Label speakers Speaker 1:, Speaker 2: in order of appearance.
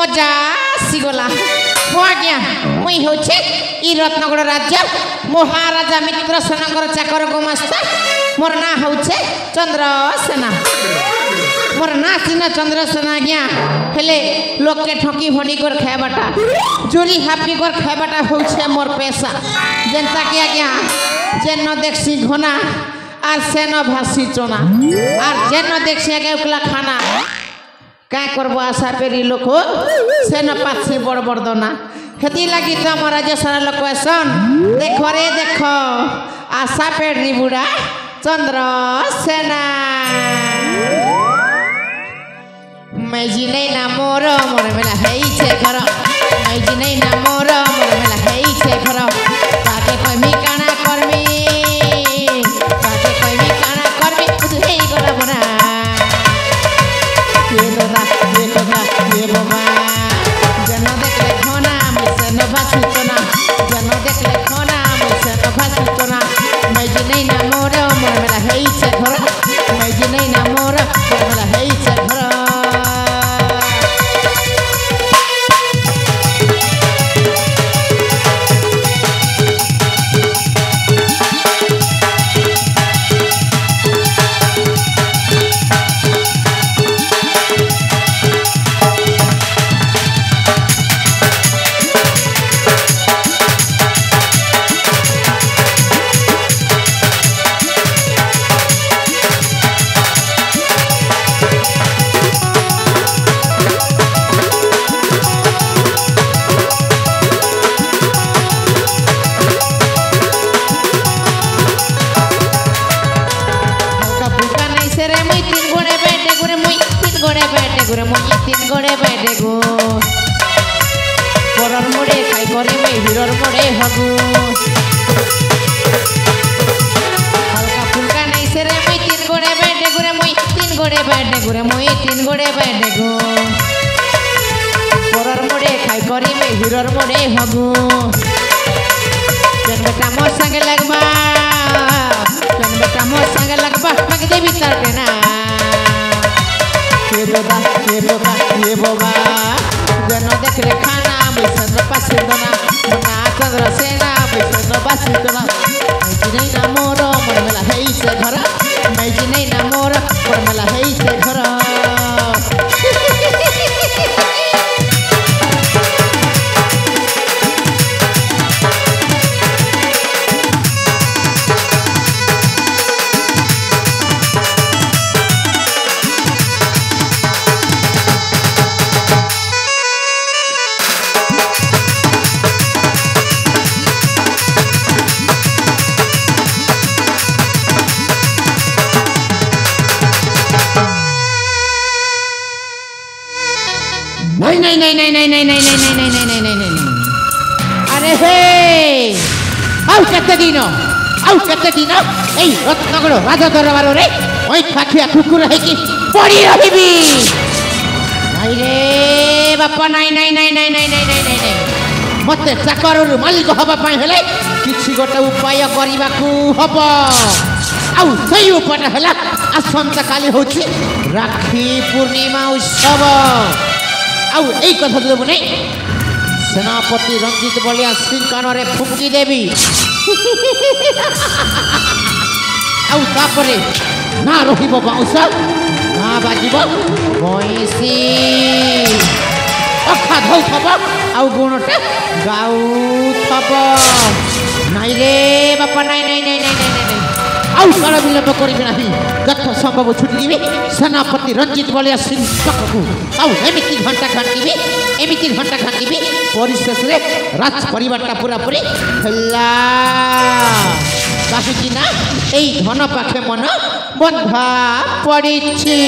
Speaker 1: मजा आसीगला हो आज्ञा मुई होछे ई रत्नगढ़ राज्य महाराजा मित्रसेनकर चाकर गुमास्ता मोर ना होछे चंद्रसेना मोर ना सिना चंद्रसेना आज्ञा हेले लोक के ठकी भंडी कर खाएबाटा चोरी हापी कर खाएबाटा होछे मोर पैसा जनता के आज्ञा जेन देखसी घना आर सेन भासी चना आर जेन देखसी आगे उकला खाना क्या करबो आशा पेरी लोक सेन पाछे बड़ बड़ दना हेती लगी तो आम राज्य सारा लोक ऐसन देख रे देख आशा पेड़ी बुढ़ा चंद्रसेना मैजी नहीं ना मोर मोर मेला है घर मैजी नहीं ना मोर मोर मेला है घर ताके कहमी काना करमी ताके कहमी काना करमी तुझे गला बना ये दादा ये बाबा जन देखले खाना मुझसे न भाषितना जन देखले खाना मुझसे न भाषितना मैजी नहीं ना मोर मोर मेला है घर मैजी नहीं ना मोर मोर मेला है घर हिरोर मोड़े हगू जन बेटा मोर संगे लगबा जन बेटा मोर संगे लगबा मग देवी तरके ना ये बाबा जन देख ले खाना मुझसे न पासिदना ना चंद्रसेना मुझसे न पासिदना मैजी नहीं ना मोर मोर मेला है से घर मैजी नहीं ना मोर मोर मेला है से घर नहीं अरे हे आउ कते दिन ए रत्नगढ़ राजा दरबार रे ओई खाखिया कुकुर है कि पड़ी रहिबी नहीं रे बापा नहीं मते चाकर मालिक हबा पाई हेले किछि गोटे उपाय करिबा को हबो आउ सही उपाय हला आसंता काली होछि राखी पूर्णिमा उत्सव आउ ए कथा देबो नै सेनापति रंजित बलिया सिंह कान रे फुंकी देवी आउ तापरे ना रहिबो बाउसा ना बाजिबो भैंसी अखा धौ थबो आउ गुणटे गाउ थबो नाइ रे बापा नाइ आउ काल विलंब करिबे नाही यथा संभव छुटी दिबे सेनापति रंजित बलिया सिंह पाखकु आउ एमिति घंटा घंटिबे परिशेष रे राज परिवारटा पूरा पूरी हल्ला काहे ना एई धन पाखे मन बंधा पड़िछि।